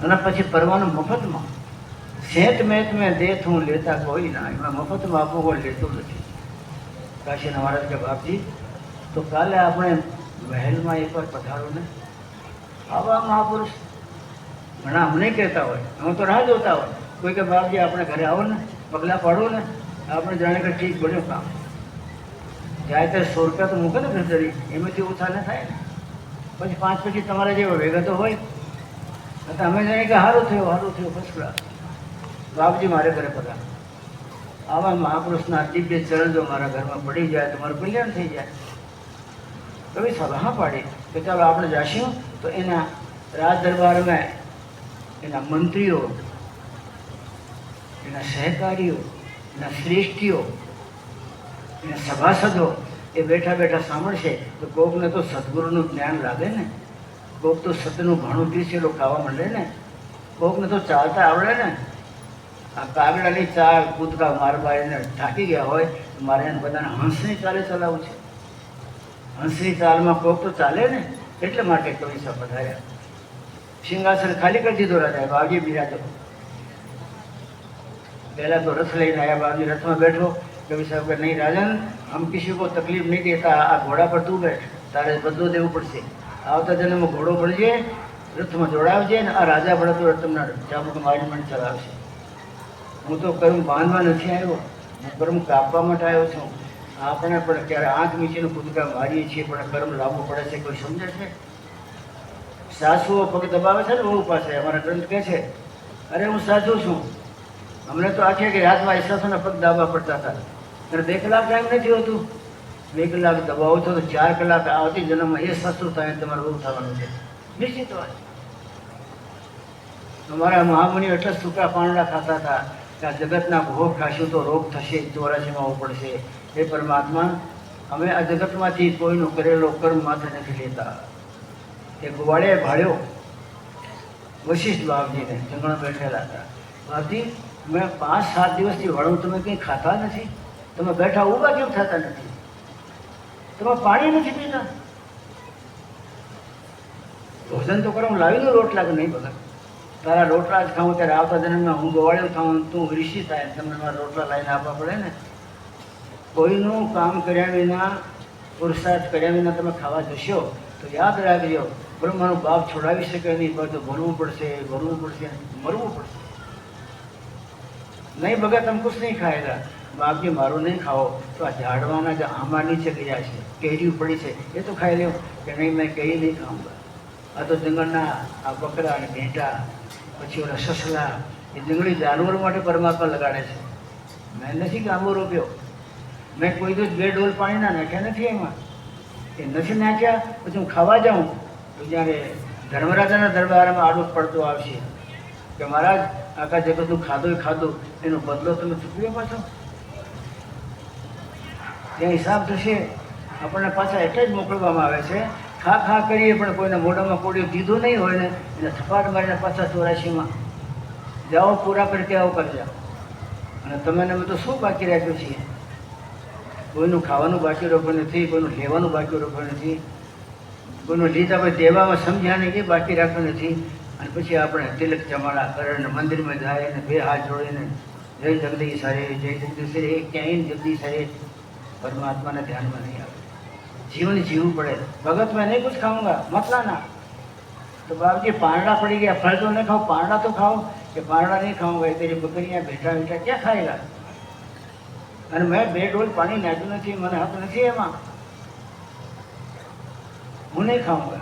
અને પછી પરવાનું મફતમાં સેત મેત મેં દેત હું લેતા કોઈ ના, એમાં મફતમાં આપવું કોઈ લેતું નથી. કાશીના મહારાજ કે બાપજી તો કાલે આપણે મહેલમાં એકવાર પધારો ને. આવા મહાપુરુષ ઘણા અમને કહેતા હોય, અમે તો રાહ જોતા હોય, કોઈ કે બાપજી આપણે ઘરે આવો ને, પગલાં પાડો ને, આપણે જાણે કે ઠીક બન્યું કામ. જાય ત્યારે 100 રૂપિયા તો મૂકે ને ઘરધરી, એમાંથી ઓછા ન થાય ને. પછી 5 પછી તમારા જેવા ભેગા તો હોય, અમે જાણીએ કે સારું થયું ફર્સ્ટ ક્લાસ. બાપજી મારે ઘરે પધાર. આવા મહાપુરુષના દિવ્ય ચરણ જો મારા ઘરમાં પડી જાય તો મારું કલ્યાણ થઈ જાય. કવિ સલાહ પાડી કે ચાલો આપણે જાશું. તો એના રાજ દરબારમાં એના મંત્રીઓ, એના સહકારીઓ, એના શ્રેષ્ઠીઓ, એના સભાસદો એ બેઠા બેઠા સાંભળશે તો કોકને તો સદગુરુનું જ્ઞાન લાગે ને, કોક તો સતનું ઘણું પીસેલું ખાવા માંડે ને, કોકને તો ચાલતા આવડે ને. આ કાગડાની ચાલ કૂદકા મારવા એને થાકી ગયા હોય, મારે એને બધાને હંસની ચાલે ચલાવવું છે. હંસની ચાલમાં કોક તો ચાલે ને, એટલે માટે કવિ સાહેબ પધાર્યા. સિંહાસન ખાલી કરી દીધો રાજા, બાવજી બિરાજો. पहला तो रथ लेने आया, बाबू रथ में बैठो. कवि साहब का नहीं राजन, हम किसी को तकलीफ नहीं देता, आ घोड़ा पर तू बैठ, तारे बदलो देव पड़શે. આવતા જન્મ ઘોડો પડજે, રથમાં જોડાવજે ને આ રાજા પડે તો તમને ચાબુક મારી મને ચલાવશે. હું તો કર્મ બાંધવા નથી આવ્યો, હું કર્મ કાપવા માટે આવ્યો છું. આપણે પણ ક્યારે આંખ મીચીને કૂદકા મારીએ છીએ, પણ કર્મ લાવવું પડે છે. કોઈ સમજે છે? સાસુઓ પગ દબાવે છે ને બહુ પાસે, અમારા ગ્રંથ કહે છે અરે હું સાચું છું, અમને તો આખી કે રાતમાં સાસુના પગ દાબવા પડતા હતા. અને 2 કલાક ટાઈમ નથી હોતું, 2 કલાક દબાવો છો તો 4 કલાક આવતી જન્મમાં એ સાસુ થાય તમારે બહુ થવાનું છે, નિશ્ચિત વાત. અમારા મહામુનિઓ એટલા સૂકા પાંદડા ખાતા હતા કે આ જગતના ભોગ ખાશું તો રોગ થશે, 84માં આવવું પડશે. એ પરમાત્મા, અમે આ જગતમાંથી કોઈનો કરેલો કર્મ માથે નથી લેતા. એ ગોવાળે ભાળ્યો વશિષ્ઠ બાપજીને, જંગણ બેઠેલા હતા. બાપજી મેં 5-7 દિવસથી વળું, તમે કંઈ ખાતા નથી, તમે બેઠા ઊભા કેમ થતા નથી, તમે પાણી નથી પીતા, ભોજન તો કરો, હું લાવી દઉં રોટલા. કે નહીં ભગત, તારા રોટલા જ ખાઉં ત્યારે આવતા જન્મમાં હું ગોવાળ્યો થાઉં, તું ઋષિ થાય, તમને મારા રોટલા લાવીને આપવા પડે ને. કોઈનું કામ કર્યા વિના પુરુષાર્થ કર્યા વિના તમે ખાવા જશો તો યાદ રાખજો, બ્રહ્માનો બાપ છોડાવી શકે નહીં, તો ભરવું પડશે, મરવું પડશે. નહીં બગા તમે કુછ નહીં ખાएगा. બાપજી મારું નહીં ખાઓ તો આ ઝાડવાના જે આંબા નીચે ગયા છે, કેરી પડી છે, એ તો ખાઈ લેવું. કે નહીં, મેં કેરી નહીં ખાઉંગા. આ તો જંગલના આ બકરા અને ઘેટા, પછી ઓલા સસલા, એ જંગલી જાનવરો માટે પરમાત્મા લગાડે છે. મેં નથી કે આંબો રોપ્યો, મેં કોઈ દિવસ 2 ડોલ પાણીના નાખ્યા નથી એમાં. એ નથી નાખ્યા પછી હું ખાવા જાઉં તો જ્યારે ધર્મરાજાના દરબારમાં આડોશ પડતો આવશે કે મહારાજ આખા જગતનું ખાધું એનો બદલો તમે ચૂકવ્યો પાછો. ત્યાં હિસાબ થશે. આપણને પાછા એટલે જ મોકલવામાં આવે છે, ખા કરીએ પણ કોઈને મોઢામાં કોડિયું દીધું નહીં હોય ને એને થપાટ મારીને પાછા 84માં જાઓ, પૂરા કરી આવો કરજો. અને તમે તો શું બાકી રાખ્યું છે? કોઈનું ખાવાનું બાકી રાખ્યું નથી, કોઈનું લેવાનું બાકી રાખ્યું નથી, કોઈનું લીધા પછી દેવામાં સમજ્યા નહીં એ બાકી રાખ્યું નથી. અને પછી આપણે તિલક જમાડા કરીને મંદિરમાં જાય અને 2 હાથ જોડીને જય જગદીશ હરે, જય જગદીશ હરે, એ ક્યાંય જગદીશ હરે પરમાત્માને ધ્યાનમાં નહીં આવે. જીવન જીવવું પડે. ભગત મેં નહીં કુછ ખાऊंगा મત लाना. तो बाबूजी पांडा पड़ी गया, फल तो नहीं खाओ, पांडा तो खाओ. कि पांडा नहीं खाऊंगा, तेरी बकरियाँ बेटा क्या खाएगा? અને મેં 2 ડોલ પાણી નાખ્યું નથી, મને હક નથી એમાં, હું નહીં ખાऊंगा.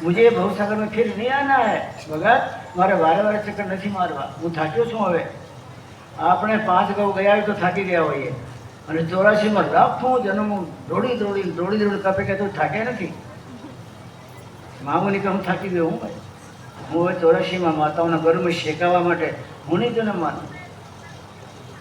मुझे भवसागर में फिर नहीं आना है. भगत મારે વારે ચક્કર નથી મારવા, હું થાક્યો છું. હવે આપણે 5 ગૌ ગયા હોય તો થાકી ગયા હોઈએ, અને 84માં લાખો જન્મ દોડી કપે કે તું થાકે નથી. મામુની કે હું થાકી ગયો. હું હવે 84માં માતાઓના ગર્ભમાં શેકાવા માટે હું નહીં જન્મ માનું.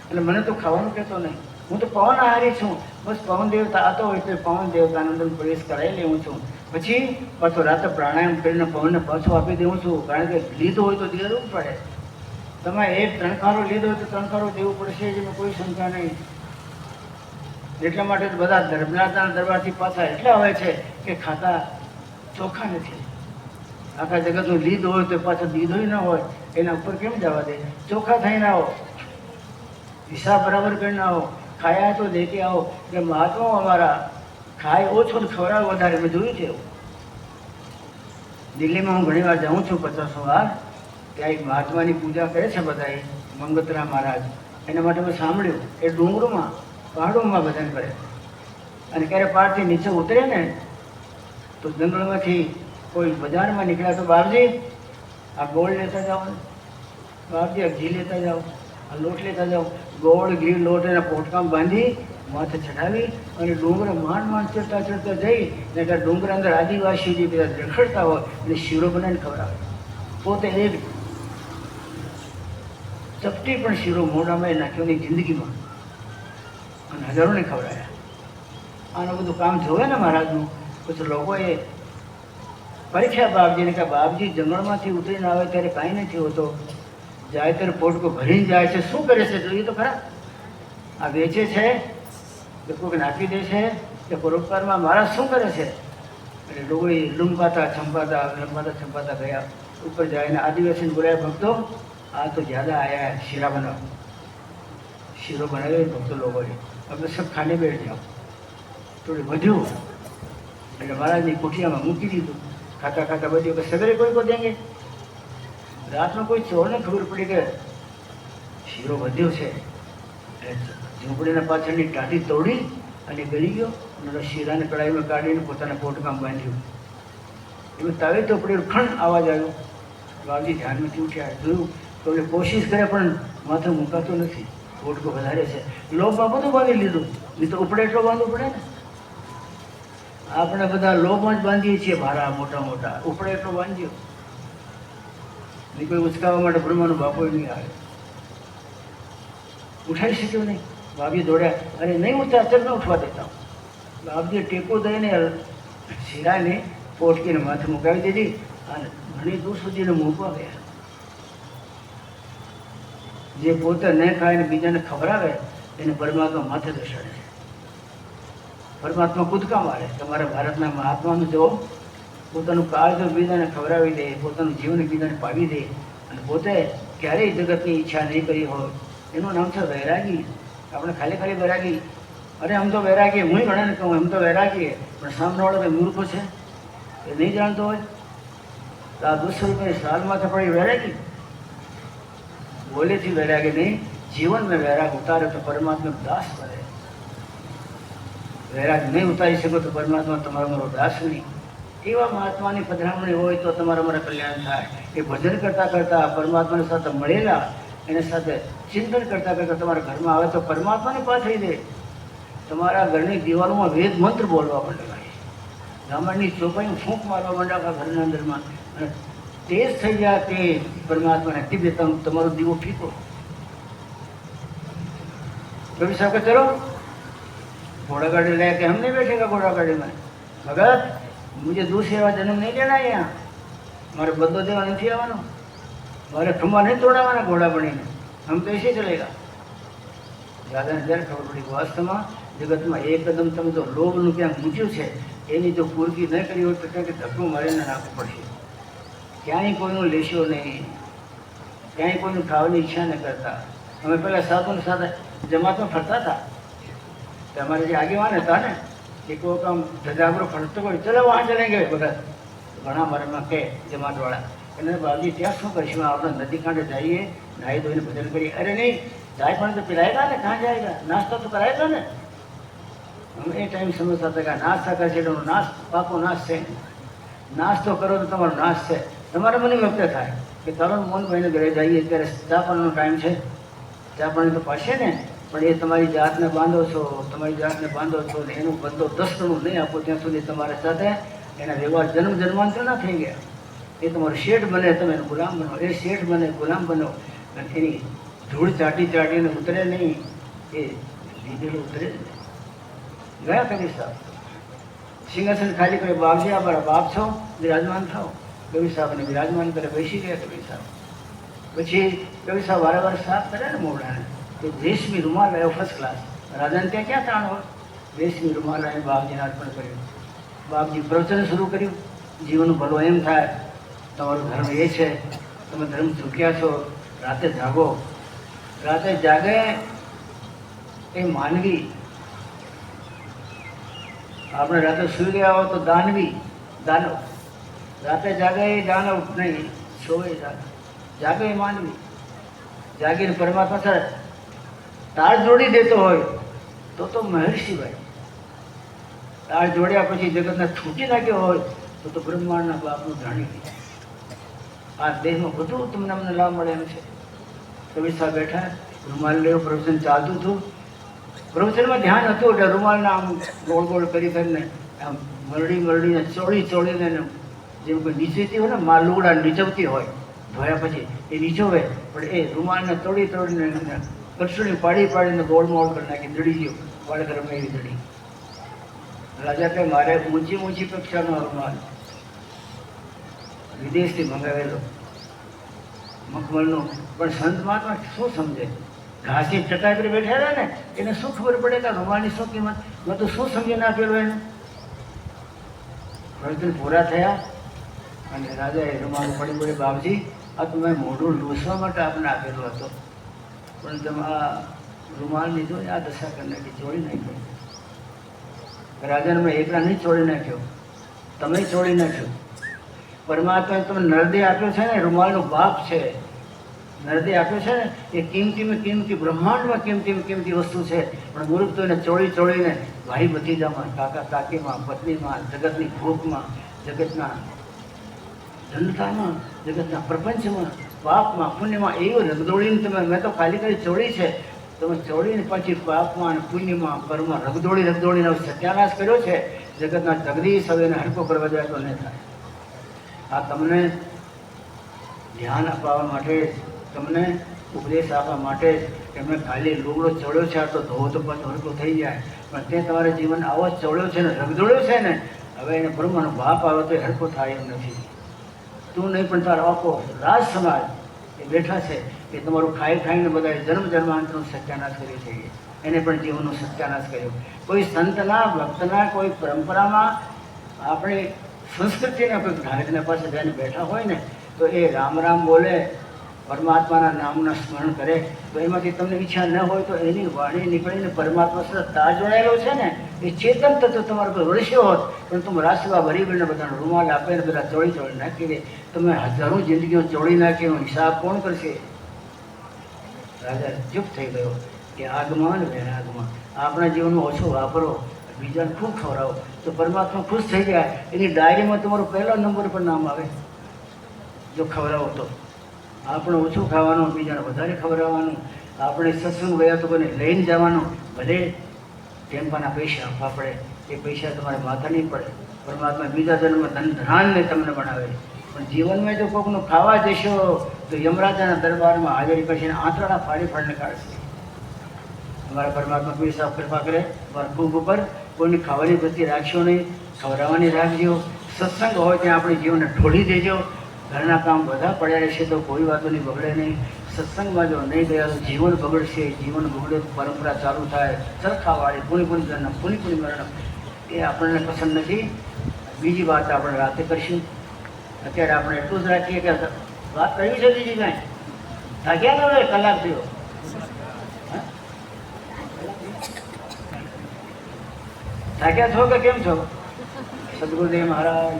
એટલે મને તો ખાવાનું કહેતો નહીં. હું તો પવન આહારી છું. બસ પવન દેવતા આતો હોય તો પવન દેવતાનંદ પ્રવેશ કરાવી લેવું છું. પછી પાછો રાતે પ્રાણાયામ કરીને પવનને પાછો આપી દેવું છું. કારણ કે લીધો હોય તો દેવું પડે. તમે 1 ત્રણકારો લીધો હોય તો 3 કારો દેવું પડશે, જેમાં કોઈ શંકા નહીં. એટલા માટે બધા ધર્મરાજના દરબારથી પાછા એટલે આવે છે કે ખાતા ચોખ્ખા નથી. આખા જગતનું લીધો હોય તો પાછો દીધો ન હોય, એના ઉપર કેમ જવા દે? ચોખ્ખા થઈને આવો, હિસાબ બરાબર કરીને આવો, ખાયા તો દેખી આવો. કે મહાત્મા અમારા ખાય ઓછો ને ખવડાવે વધારે. મેં જોયું છે એવું. દિલ્હીમાં હું ઘણી વાર જાઉં છું 50 વાર. ત્યાં એક મહાત્માની પૂજા કરે છે બધા, મંગતરા મહારાજ. એના માટે મેં સાંભળ્યું એ ડુંગરોમાં પહાડોમાં બધાને કરે. અને ક્યારે પહાડથી નીચે ઉતરે ને તો જંગલમાંથી કોઈ બજારમાં નીકળ્યા તો બાપજી આ ગોળ લેતા જાઓ, બાપજી આ ઘી લેતા જાઓ, આ લોટ લેતા જાઓ. ગોળ ઘી લોટ એના પોટકામાં બાંધી માથે ચઢાવી અને ડુંગર માંડ ચડતા જઈ ને ત્યાં ડુંગર અંદર આદિવાસીજી બધા રખડતા હોય અને શીરો બનાવીને ખવડાવે. પોતે એક ચપટી પણ શીરો મોઢામાં એ નાખ્યો નહીં જિંદગીમાં, અને હજારોને ખવડાવ્યા. આનું બધું કામ જોવે ને મહારાજનું. પછી લોકોએ પરીક્ષા બાપજીને કે બાપજી જંગલમાંથી ઉતરીને આવે ત્યારે કાંઈ નથી હોતો, જાય ત્યારે પોટકો ભરીને જાય છે, શું કરે છે જોઈએ તો ખરા. આ વેચે છે કે કોઈક નાખી દે છે કે પરોપકારમાં મહારાજ શું કરે છે? એટલે લોકોએ લંબાતા છંપાતા ગયા. ઉપર જાય આદિવાસીને બોલાયા, ભક્તો આ તો જ્યાદા આયા શીરા બનાવો. શીરો બનાવ્યો ભક્તો લોકોએ, આપણે સબ ખાને બેઠ જાઓ. થોડું વધ્યું એટલે મહારાજની કોઠિયામાં મૂકી દીધું. ખાતા બધું કે સગરે કોઈ કો દેંગે. રાતમાં કોઈ ચોરને ખબર પડી કે શીરો વધ્યો છે. ઝૂંપડીના પાછળની ટાટી તોડી અને ગળી ગયો અને શીરાને કડાઈમાં કાઢીને પોતાના પોટકામાં બાંધ્યું. એમાં તાવે તો પડ્યું, ખંડ અવાજ આવ્યો. બાપજી ધ્યાનમાંથી ઉઠ્યા, જોયું તો એટલે કોશિશ કરે પણ માથે મૂકાતો નથી, પોટકો વધારે છે. લોભમાં બધું બાંધી લીધું, નહીં તો ઉપડે એટલો બાંધવું પડે ને. આપણે બધા લોભમાં જ બાંધીએ છીએ ભારા મોટા, ઉપડે એટલો બાંધ્યો. નહીં કોઈ ઉચકાવવા માટે બ્રહ્માનો બાપો નહીં આવે, ઉઠાવી શક્યો નહીં. બાપજી દોડ્યા, અરે નહીં ઉઠતા, અત્યારે ન ઉઠવા દેતા. બાપજીએ ટેકો દઈને શીરાને પોટકીને માથે મુકાવી દીધી અને ઘણી દૂર સુધીને મૂકવા ગયા. જે પોતે ન ખાય ને બીજાને ખવડાવે એને પરમાત્મા માથે દર્શાવે છે. પરમાત્મા કૂદકા મારે. તમારા ભારતના મહાત્માનું જો પોતાનું કાળ જો બીજાને ખવડાવી દે, પોતાનું જીવન બીજાને પાવી દે અને પોતે ક્યારેય જગતની ઈચ્છા નહીં કરી હોય, એનું નામ છે વૈરાગી. આપણે ખાલી વૈરાગી. અરે આમ તો વૈરાગી, હું ઘણાને કહું એમ તો વૈરાગી. પણ સામનેવાળો કંઈ મૂર્ખો છે, એ નહીં જાણતો હોય તો આ 200 રૂપિયાની સાલમાંથી પડી વૈરાગી, બોલેથી વૈરાગી નહીં, जीवन में वैराग उतारे तो परमात्मा दास बने। वैराग नहीं उतारी सको तो परमात्मा तमारा मारो दास नहीं। एवा महात्मानी पधरामणी होय तो तमारा मारा कल्याण थाय। ए भजन करता करता परमात्मा ने साथ मळेला एने साथे चिंतन करता करता तमारा घर में आवे तो परमात्मा ने पास थई दे। तमारा घरनी दीवारों में वेद मंत्र बोलवा मंडे, रामायणनी चौपाई में फूंक मारवा मंडा घरना अंदर में तेज थई जाए ते परमात्मा ने ती तमारो दीवो फीको। कभी साहब का चलो घोड़ा गाड़ी लेके हम नहीं बैठेगा घोड़ा गाड़ी में। भगत मुझे दूसरे बार जन्म नहीं लेना है, यहाँ मारे बदलो देवा नहीं आवानो, मारे खम्बा नहीं तोड़ावाना घोड़ा बनी ने, हम तो ऐसे चलेगा। दादा ने जरा खबर पड़ी वास्तव में जगत में एक कदम तम जो लोभ नु क्या मूक्यु छे एनी जो पूर्ति न करी होय तो के धक्को मारीने नाखवो पड़शे। क्यांय कोईनु लेशो नहीं, क्यांय कोईनु खाવાની ઈચ્છા न करता। हमें पहले साधु साथ जमात में फरता था तो हमारे जो आगे वाले था ना एक वो काम धजागरो फरते को चलो वहाँ चलेंगे भगत घना हमारे में के जमात वाला कहने बाबूजी क्या शू करीशू आप नदी कांठे जाइए नहाई धोने भजन करिए। अरे नहीं चाय पानी तो पिलाएगा ना, कहाँ जाएगा, नाश्ता तो कराएगा ना। हम ए टाइम समझता था नाश्ता कर नाश पाको नाश है, नाश तो करो तो तमारो नाश है। तमारा मन व्यक्त थाय कि चलो मोहन भाई ने घरे जाइए त्यारे चा पानीनो टाइम है, चा पानी तो पासे ने पण ए तमारी जातने बांधो छो, तमारी जातने बांधो छो ने एनो बदलो 10 गणो नहीं आपो त्यां सुधी तमारे साथे एना व्यवहार जन्म जन्मांतर ना थई गया। ए तमारो शेठ बने, तमे एनो गुलाम बनो, ए शेठ बने गुलाम बनो अने एनी धूळ चाटी चाटीने उतरे नहीं, ए लीधेलो उतरे गया। कबीर साहब सिंहासन खाली करे बापजी आपरा बाप छो विराजमान थाओ। कबीर साहब ने विराजमान करे बैसी गया। कबीर साहब પછી કવિ સાહેબ વારંવાર સાફ કરે ને મોઢાને તો રેશમી રૂમાલ લાવ્યો ફર્સ્ટ ક્લાસ। રાજાને ત્યાં ક્યાં તાણ હોય, રેશમી રૂમાલ લાવીને બાપજીને અર્પણ કર્યું। બાપજી પ્રવચન શરૂ કર્યું, જીવનનું ભલું એમ થાય, તમારો ધર્મ એ છે, તમે ધર્મ ચૂક્યા છો, રાતે જાગો। રાતે જાગે એ માનવી, આપણે રાતે સૂઈ ગયા હોય તો દાનવી દાનવ, રાતે જાગે એ દાનવ નહીં, સોવે દાનવ, जागे मानवी जागीने परमात्मा से ताळ जोड़ी देतो होय तो महर्षि भाई ताळ जोड़्या पछी जगतने छूटी नाख्यो होय तो ब्रह्मांडना बापनु जाणी आ देह में बधु तमने अमने लाभ मळे एम छे। कबीर साहब बैठा रूमाल लेव प्रवचन चालतुं हतुं, प्रवचन में ध्यान हतुं એટલે રૂમાલના આમ ગોળ ગોળ કરી કરીને આમ મરડીને ચોળીને જેમ કોઈ નીચેથી હોય ને માં લુગડા નીચવતી હોય ધોયા પછી એ નીચોવે પણ એ રૂમાલને તોડીને કરસુડી પાડીને ગોળમોળ કરી નાખી દડી ગયો વાળગરમાં એવી દડી। રાજા કહે મારે ઊંચી કક્ષાનો રૂમાલ વિદેશથી મંગાવેલો મખમલનો, પણ સંત મહાત્મા શું સમજે, ઘાસી ચટાઈ પર બેઠા રહ્યા ને એને શું ખબર પડે કે રૂમાલની શું કિંમત, મેં તો શું સમજી નાખેલું એને। પ્રવચન પૂરા થયા અને રાજાએ રૂમાલ પડી પડે બાપજી આ તો મેં મોઢું લૂસવા માટે આપણે આપેલો હતો પણ તમે આ રૂમાલ લીધો આ દશા કરી નાખી, ચોળી નાખ્યો। રાજાને મેં એકલા નહીં ચોળી નાખ્યો, તમે ચોળી નાખ્યો। પરમાત્માએ તમે નરદે આપ્યો છે ને, રૂમાલનો બાપ છે, નરદે આપ્યો છે ને એ કિંમતીમાં કિંમતી બ્રહ્માંડમાં કિંમતી વસ્તુ છે, પણ મૂર્ખ તો એને ચોળીને ભાઈ ભતીજામાં, કાકા કાકીમાં, પત્નીમાં, જગતની ભૂખમાં, જગતના જનતામાં, જગતના પ્રપંચમાં, પાપમાં, પુણ્યમાં એવું રગદોળીને તમે મેં તો ખાલી કરી ચોળી છે, તમે ચોળીને પછી પાપમાં અને પુણ્યમાં કર્મમાં રગદોળીને સત્યાનાશ કર્યો છે। જગતના જગદીશ હવે એને હરકો કરવા જાય તો નહીં થાય। આ તમને ધ્યાન અપાવવા માટે, તમને ઉપદેશ આપવા માટે એમને ખાલી લુગડો ચોળ્યો છે આ તો ધોવો તો પાછો હરકો થઈ જાય, પણ તે તમારા જીવન આવો જ ચોળ્યો છે ને, રગદોળ્યો છે ને, હવે એને બ્રહ્મનો બાપ આવે તો હરકો થાય એમ નથી। તું નહીં પણ તારો આખો રાજ સમાજ એ બેઠા છે એ તમારું ખાઈને બધાએ જન્મ જન્માંતરનો સત્યાનાશ કર્યો છે, એને પણ જીવનનો સત્યાનાશ કર્યો। કોઈ સંતના ભક્તના કોઈ પરંપરામાં આપણે સંસ્કૃતિના કોઈ ધારકના પાસે જઈને બેઠા હોય ને તો એ રામ રામ બોલે પરમાત્માના નામના સ્મરણ કરે તો એમાંથી તમને ઈચ્છા ન હોય તો એની વાણી નીકળીને પરમાત્મા સાથે તાર જોડાયેલો છે ને એ ચેતન તત્વ તમારા પર વરસ્યો હોત પણ તમે રાસવા ભરી ભરીને બધાને રૂમાલ આપે ને બધા ચોળી નાખી દે તમે હજારો જિંદગીઓ ચોળી નાખી એનો હિસાબ કોણ કરશે? રાજા ચૂપ થઈ ગયો કે આગમાં ને વૈરાગમાં આપણા જીવનમાં ઓછો વાપરો, બીજાને ખૂબ ખવડાવો તો પરમાત્મા ખુશ થઈ જાય. એની ડાયરીમાં તમારો પહેલો નંબર પર નામ આવે જો ખવડાવો તો. આપણે ઓછું ખાવાનું, બીજાને વધારે ખવડાવવાનું. આપણે સત્સંગ ગયા તો કોઈને લઈને જવાનું, ભલે ટેમ્પાના પૈસા આપવા પડે, એ પૈસા તમારે માથા નહીં પડે. પરમાત્મા બીજા જન્મમાં ધનધાનને તમને બનાવે. પણ જીવનમાં જો કોકનું ખાવા જશો તો યમરાજાના દરબારમાં હાજરી પછી આંતરડા ફાડી ફાડીને કાઢશે. અમારા પરમાત્મા પૈસા કૃપા કરે અમારા ખૂબ ઉપર. કોઈની ખાવાની વૃત્તિ રાખશો નહીં, ખવડાવવાની રાખજો. સત્સંગ હોય ત્યાં આપણે જીવનને ઢોળી દેજો. ઘરના કામ બધા પડ્યા રહેશે તો કોઈ વાતોની બગડે નહીં. સત્સંગમાં જો નહીં ગયા તો જીવન બગડશે. જીવન બગડે તો પરંપરા ચાલુ થાય ચરખાવાળી પૂણી જન્મ પૂણી મરણ. એ આપણને પસંદ નથી. બીજી વાત આપણે રાતે કરીશું. અત્યારે આપણે એટલું જ રાખીએ કે વાત કરવી છે બીજી કાંઈ થાક્યા ને હવે કલાક થયો. થાક્યા છો કે કેમ છો? સદગુરુદેવ મહારાજ.